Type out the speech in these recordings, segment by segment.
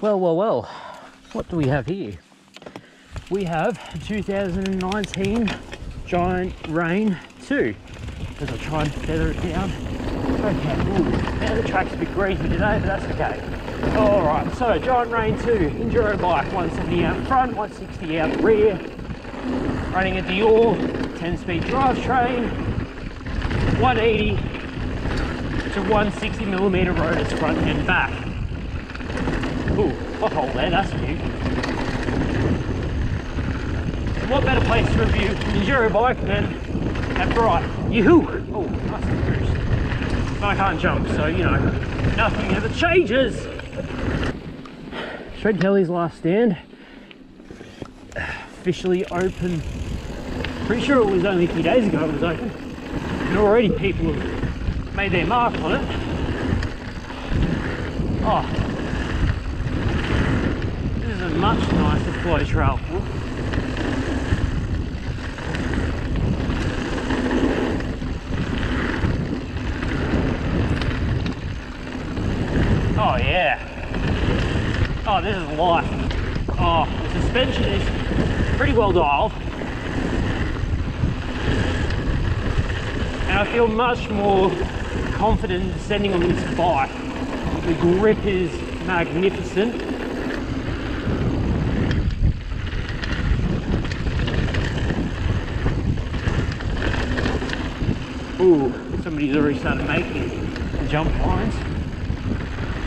Well, what do we have here? We have 2019 Giant Rain 2. As I try and feather it down. Okay, now the track's a bit greasy today, but that's okay. Alright, so Giant Rain 2, Enduro bike, 170 out front, 160 out rear. Running a Dior 10-speed drivetrain, 180 to 160mm rotors front and back. Ooh, a hole there, that's new. What better place to review an Enduro bike than at Bright? Yoo-hoo! Oh, nice and cruise. But I can't jump, so you know, nothing ever changes. Shred Kelly's last stand. Officially open. Pretty sure it was only a few days ago it was open. And already people have made their mark on it. Oh. This is a much nicer flow trail. Oh yeah. Oh, this is life. Oh, the suspension is pretty well dialed. And I feel much more confident descending on this bike. The grip is magnificent. Ooh, somebody's already started making the jump lines.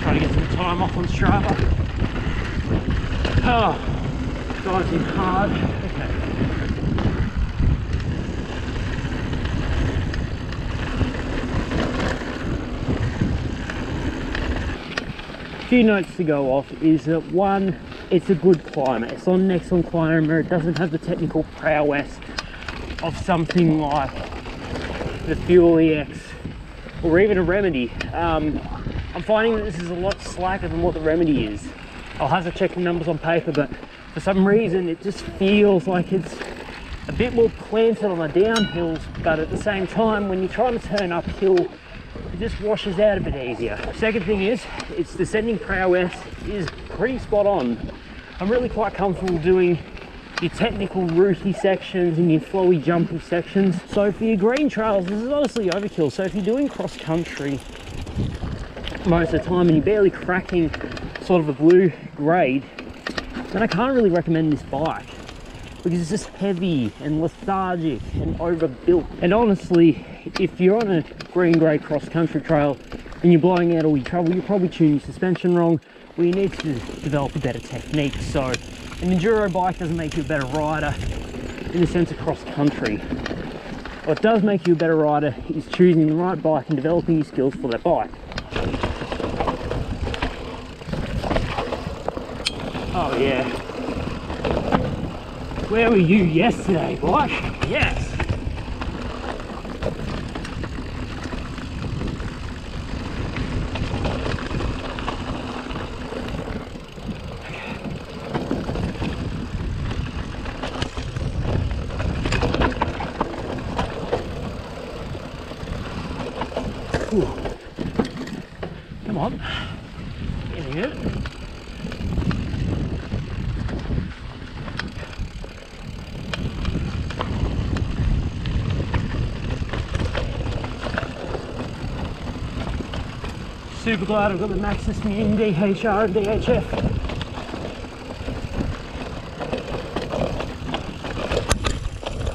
Trying to get some time off on Strava. Oh, diving hard. Okay. A few notes to go off is that one, it's a good climber. It's on an excellent climber. It doesn't have the technical prowess of something like the Fuel EX or even a Remedy. I'm finding that this is a lot slacker than what the Remedy is. I'll have to check the numbers on paper, but for some reason it just feels like it's a bit more planted on the downhills, but at the same time when you're trying to turn uphill it just washes out a bit easier. Second thing is, its descending prowess is pretty spot on. I'm really quite comfortable doing your technical rooty sections and your flowy jumpy sections. So for your green trails, this is honestly overkill. So if you're doing cross country most of the time and you're barely cracking sort of a blue grade, then I can't really recommend this bike because it's just heavy and lethargic and overbuilt. And honestly, if you're on a green grade cross country trail and you're blowing out all your trouble, you're probably tuning your suspension wrong, well, you need to develop a better technique. So an enduro bike doesn't make you a better rider in the sense of cross country. What does make you a better rider is choosing the right bike and developing your skills for that bike. Oh yeah. Where were you yesterday, bike? Yes. Ooh. Come on. Getting it. Super glad I've got the Maxxis Mune DHR and DHF.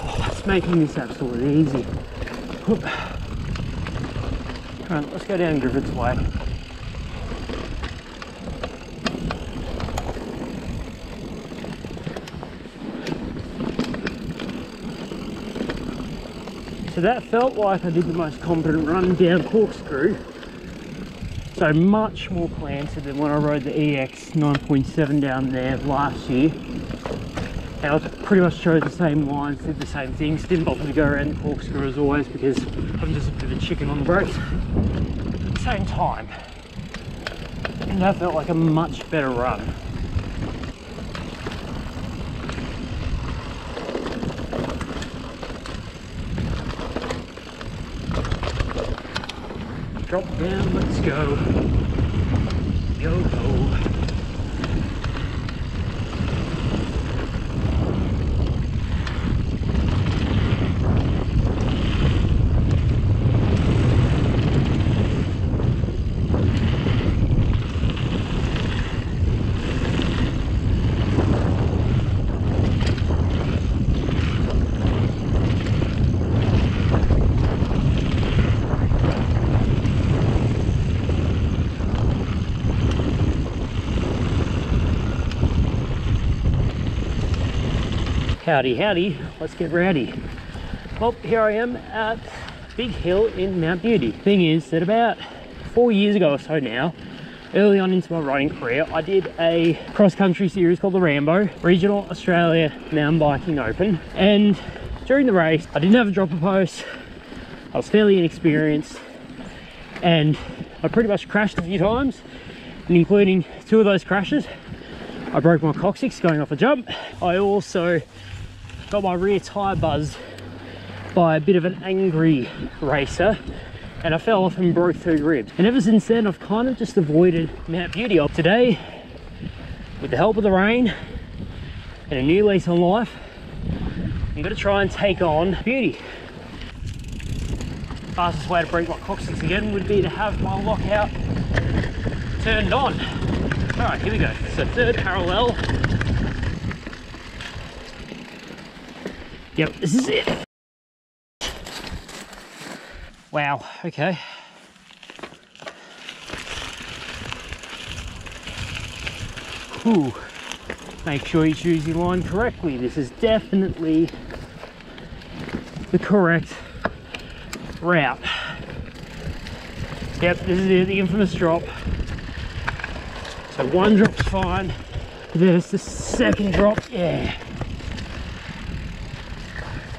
Oh, that's making this absolutely easy. Whoop. Right, let's go down Griffith's Way. So that felt like I did the most competent run down Corkscrew. So much more planted than when I rode the EX 9.7 down there last year. And I pretty much chose the same lines, did the same things, didn't bother to go around the Corkscrew as always because I'm just a bit of a chicken on the brakes. At the same time, and that felt like a much better run. Drop down, let's go. Yo ho. Howdy, howdy, let's get rowdy. Well, here I am at Big Hill in Mount Beauty. Thing is that about 4 years ago or so now, early on into my riding career, I did a cross-country series called the Rambo, Regional Australia Mountain Biking Open. And during the race, I didn't have a dropper post, I was fairly inexperienced, and I pretty much crashed a few times, and including 2 of those crashes, I broke my coccyx going off a jump. I also got my rear tyre buzzed by a bit of an angry racer, and I fell off and broke 2 ribs. And ever since then, I've kind of just avoided Mount Beauty. Today, with the help of the rain and a new lease on life, I'm going to try and take on Beauty. Fastest way to break my coccyx again would be to have my lockout turned on. All right, here we go. So 3rd parallel. Yep, this is it. Wow, okay. Whew. Make sure you choose your line correctly. This is definitely the correct route. Yep, this is it, the infamous drop. So 1 drop's fine. There's the 2nd drop, yeah.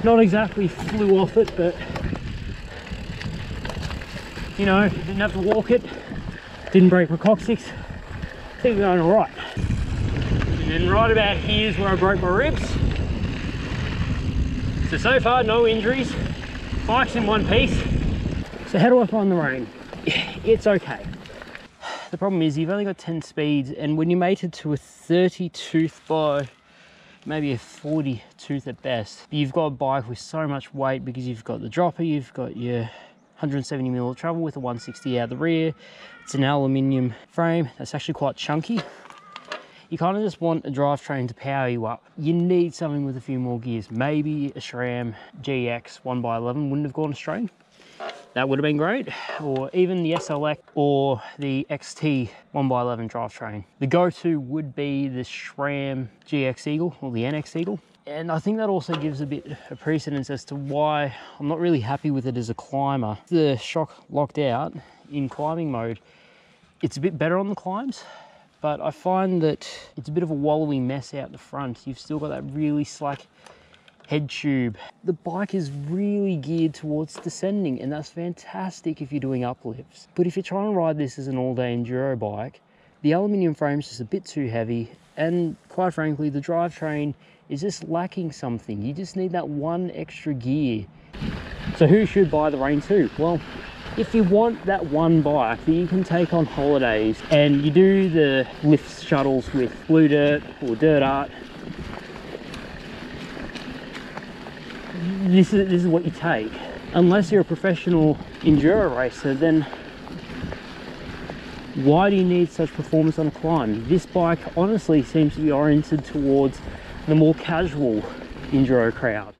Not exactly flew off it, but you know, didn't have to walk it, didn't break my coccyx. I think we're going all right. And then right about here's where I broke my ribs. So far, no injuries. Bike's in one piece. So how do I find the rain? It's okay. The problem is you've only got 10 speeds, and when you mate it to a 30 tooth by maybe a 40 tooth at best, you've got a bike with so much weight because you've got the dropper, you've got your 170mm travel with a 160 out the rear. It's an aluminium frame that's actually quite chunky. You kind of just want a drivetrain to power you up. You need something with a few more gears. Maybe a SRAM GX 1x11 wouldn't have gone astray. That would have been great. Or even the SLX or the XT 1x11 drivetrain. The go-to would be the SRAM GX Eagle or the NX Eagle. And I think that also gives a bit of precedence as to why I'm not really happy with it as a climber. The shock locked out in climbing mode, it's a bit better on the climbs, but I find that it's a bit of a wallowy mess out the front. You've still got that really slack head tube. The bike is really geared towards descending, and that's fantastic if you're doing uplifts. But if you're trying to ride this as an all-day enduro bike, the aluminium frame's just a bit too heavy, and quite frankly, the drivetrain is just lacking something. You just need that 1 extra gear. So who should buy the Rain 2? Well, if you want that one bike that you can take on holidays and you do the lift shuttles with Blue Dirt or Dirt Art, this is what you take. Unless you're a professional enduro racer, then why do you need such performance on a climb? This bike honestly seems to be oriented towards the more casual enduro crowd.